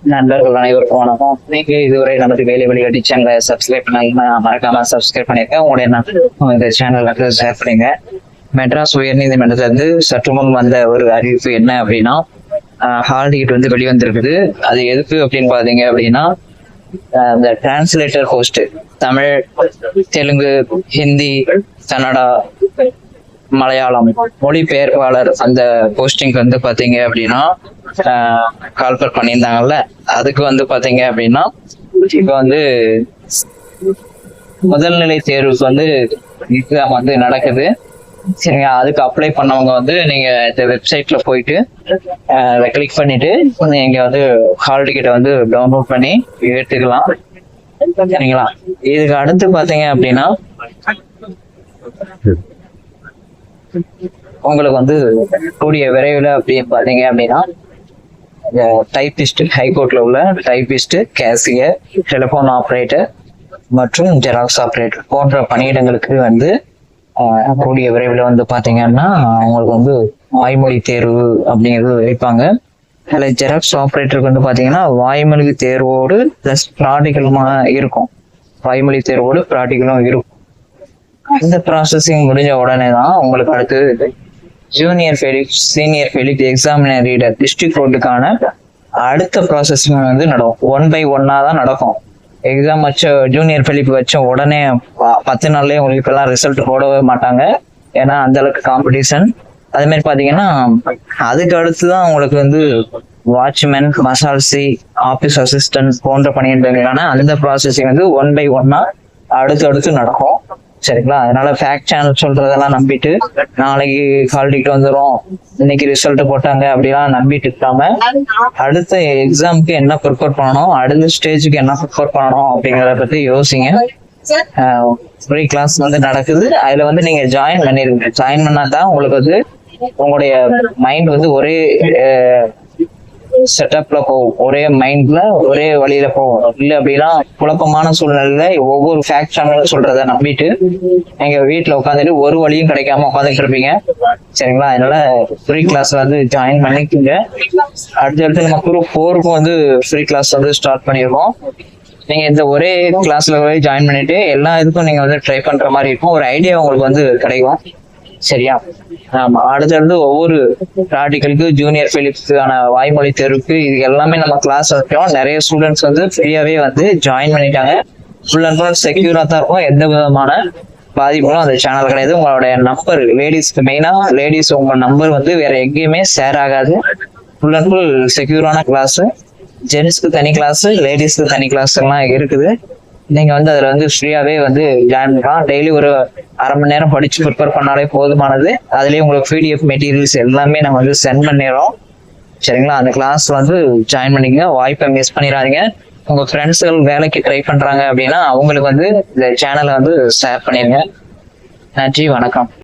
நண்பர்கள் அனைவருக்கும் வணக்கம். நீங்க இதுவரை நமது வேலை வழிகாட்டி சேனலை சப்ஸ்கிரைப் பண்ணாங்கன்னா மறக்காம சப்ஸ்கிரைப் பண்ணிருக்கேன். உங்களுடைய இந்த சேனலுக்கு ஷேர் பண்ணுங்க. மெட்ராஸ் உயர்நீதிமன்றத்துல இருந்து சற்று முன் வந்த ஒரு அறிவிப்பு என்ன அப்படின்னா, ஹால் டிக்கெட் வந்து வெளிவந்திருக்குது. அது எதுக்கு அப்படின்னு பாத்தீங்க அப்படின்னா, இந்த டிரான்ஸ்லேட்டர் போஸ்ட் தமிழ், தெலுங்கு, ஹிந்தி, கன்னடா, மலையாளம் மொழிபெயர்ப்பாளர் அந்த போஸ்டிங் வந்து பாத்தீங்க அப்படின்னா கால்பர் பண்ணியிருந்தாங்கல்ல, அதுக்கு வந்து பாத்தீங்க அப்படின்னா இப்ப வந்து முதல்நிலை தேர்வுக்கு வந்து எக்ஸாம் வந்து நடக்குது. சரிங்க, அதுக்கு அப்ளை பண்ணவங்க வந்து நீங்க இந்த வெப்சைட்ல போயிட்டு அதை கிளிக் பண்ணிட்டு நீங்க வந்து ஹால் டிக்கெட்டை வந்து டவுன்லோட் பண்ணி எடுத்துக்கலாம். சரிங்களா, இதுக்கு அடுத்து பாத்தீங்க அப்படின்னா உங்களுக்கு வந்து கூடிய விரைவில் அப்படின்னு பாத்தீங்க அப்படின்னா டைபிஸ்ட், ஹைகோர்ட்ல உள்ள டைபிஸ்ட், கேசியர், டெலிபோன் ஆப்ரேட்டர் மற்றும் ஜெராக்ஸ் ஆப்ரேட்டர் போன்ற பணியிடங்களுக்கு வந்து கூடிய விரைவில் வந்து பாத்தீங்கன்னா அவங்களுக்கு வந்து வாய்மொழி தேர்வு அப்படிங்கிறது வைப்பாங்க. அதுல ஜெராக்ஸ் ஆப்ரேட்டருக்கு வந்து பாத்தீங்கன்னா வாய்மொழி தேர்வோடு பிளஸ் ப்ராக்டிகலுமா இருக்கும். வாய்மொழி தேர்வோடு ப்ராக்டிகலும் இருக்கும். இந்த ப்ராசஸிங் முடிஞ்ச உடனே தான் உங்களுக்கு அடுத்து ஜூனியர் ஃபெலிக்ஸ், சீனியர் ஃபெலிக்ஸ் எக்ஸாமினர் ரீடர் டிஸ்ட்ரிக்ட் கோர்ட்டுக்கான அடுத்த ப்ராசஸிங் வந்து நடக்கும். 1 by 1 தான் நடக்கும். எக்ஸாம் வச்ச ஜூனியர் ஃபெலிப் வச்ச உடனே 10 நாள்லயே உங்களுக்கு இப்பெல்லாம் ரிசல்ட் போடவே மாட்டாங்க. ஏன்னா அந்த அளவுக்கு காம்படிஷன். அதே மாதிரி பாத்தீங்கன்னா அதுக்கு அடுத்துதான் உங்களுக்கு வந்து வாட்ச்மேன், மசால்சி, ஆபீஸ் அசிஸ்டன்ட் போன்ற பணியிடங்களான அந்த ப்ராசஸிங் வந்து 1 by 1 அடுத்து நடக்கும். சரிங்களா, அதனால ஃபேக்ட் சேனல் சொல்றதெல்லாம் நம்பிட்டு நாளைக்கு ஹால் டிக்கெட் வந்துடும், இன்னைக்கு ரிசல்ட் போட்டாங்க அப்படிலாம் நம்பிட்டு இருக்காம அடுத்த எக்ஸாமுக்கு என்ன ப்ரிப்பேர் பண்ணணும், அடுத்த ஸ்டேஜுக்கு என்ன ப்ரிப்பேர் பண்ணணும் அப்படிங்கிறத பத்தி யோசிங்க. ஃப்ரீ கிளாஸ் வந்து நடக்குது. அதுல வந்து நீங்க ஜாயின் பண்ணிருங்க. ஜாயின் பண்ணாதான் உங்களுக்கு வந்து உங்களுடைய மைண்ட் வந்து ஒரே செட்டப்ல போகும், ஒரே மைண்ட்ல ஒரே வழியில போகும். இல்ல அப்படின்னா குழப்பமான சூழ்நிலையில ஒவ்வொரு ஃபேக்ட் சேனல் சொல்றத நம்பிட்டு நீங்க வீட்டுல உட்காந்துட்டு ஒரு வழியும் கிடைக்காம உட்காந்துட்டு இருப்பீங்க. சரிங்களா, அதனால ஃப்ரீ கிளாஸ் வந்து ஜாயின் பண்ணிக்கோங்க. அடுத்தடுத்து நம்ம குரூப் 4க்கும் வந்து ஃப்ரீ கிளாஸ் வந்து ஸ்டார்ட் பண்ணிருக்கோம். நீங்க இந்த ஒரே கிளாஸ்ல போய் ஜாயின் பண்ணிட்டு எல்லா இதுக்கும் நீங்க வந்து ட்ரை பண்ற மாதிரி இருக்கும். ஒரு ஐடியா உங்களுக்கு வந்து கிடைக்கும். சரியா, ஆமா. அடுத்தடுத்து ஒவ்வொரு ப்ராக்டிகலுக்கு, ஜூனியர் ஃபெலிப்ஸ்க்கான வாய்மொழி தேர்வுக்கு இது எல்லாமே நம்ம கிளாஸ் வைக்கிறோம். நிறைய ஸ்டூடெண்ட்ஸ் வந்து ஃப்ரீயாவே வந்து ஜாயின் பண்ணிட்டாங்க. ஃபுல் அண்ட் ஃபுல் செக்யூரா தான் இருக்கும். எந்த விதமான பாதிப்புகளும் அந்த சேனல் கிடையாது. உங்களுடைய நம்பர் லேடிஸ்க்கு, மெயினா லேடிஸ் உங்க நம்பர் வந்து வேற எங்கேயுமே ஷேர் ஆகாது. ஃபுல் அண்ட் ஃபுல் செக்யூரான கிளாஸ். ஜென்ஸ்க்கு தனி கிளாஸ், லேடிஸ்க்கு தனி கிளாஸ் எல்லாம் இருக்குது. நீங்க வந்து அதுல வந்து ஃப்ரீயாவே வந்து ஜாயின் பண்ணலாம். டெய்லி ஒரு அரை மணி நேரம் படிச்சு ப்ரிப்பேர் பண்ணாலே போதுமானது. அதுலயே உங்களுக்கு PDF மெட்டீரியல்ஸ் எல்லாமே நம்ம வந்து சென்ட் பண்ணிடுறோம். சரிங்களா, அந்த கிளாஸ் வந்து ஜாயின் பண்ணிக்கங்க. வாய்ப்பை மிஸ் பண்ணிடாதீங்க. உங்க ஃப்ரெண்ட்ஸ்கள் வேலைக்கு ட்ரை பண்றாங்க அப்படின்னா அவங்களுக்கு வந்து இந்த சேனலை வந்து ஷேர் பண்ணிடுங்க. நன்றி, வணக்கம்.